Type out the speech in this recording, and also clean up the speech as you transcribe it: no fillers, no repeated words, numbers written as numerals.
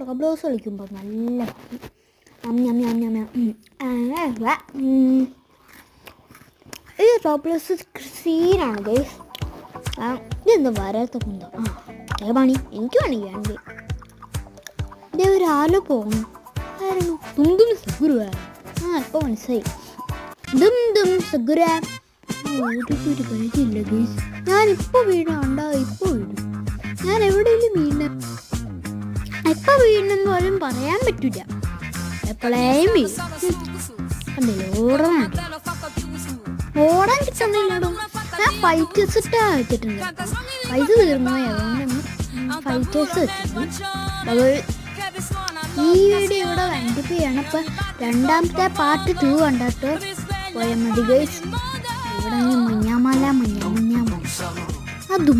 റോബ്ലോസ് കളിക്കുമ്പോൾ നല്ല ഈ റോബ്ലോസ് സീനാണ് ഗൈസ്. ഇതെന്താ വരാത്ത കുന്തോ പണി എനിക്ക് വേണമെങ്കിൽ വേണ്ടി ഇതേ ഒരാള് പോകണം ആയിരുന്നു തുന്തും സഗുര. ഇപ്പോൾ മനസ്സിലായി ദും സഗുര. ഒരു പരിചയമില്ല ഗൈസ്. ഞാനിപ്പോൾ വീണുണ്ടോ? ഇപ്പോൾ വീണു. ഞാൻ എവിടെയെങ്കിലും വീണ എപ്പോൾ വീണെന്ന് പോലും പറയാൻ പറ്റില്ല. എപ്പോഴേയും വീഴും. ഓടാൻ കിട്ടുന്നില്ലടോ. ഞാൻ ഫൈറ്റേഴ്സ് ഇട്ടാ വെച്ചിട്ടുണ്ട്. പൈസ തീർന്നു അതുകൊണ്ടാണ് ഫൈറ്റേഴ്സ് വെച്ചത്. ഈ വീഡിയോ ഇവിടെ വൈൻഡപ്പ് ചെയ്യണം. ഇപ്പം രണ്ടാമത്തെ പാർട്ട് 2 കണ്ടിട്ട് പോയാൽ മതി ഗൈസ്. ഇവിടെ മഞ്ഞാമല ആ ദും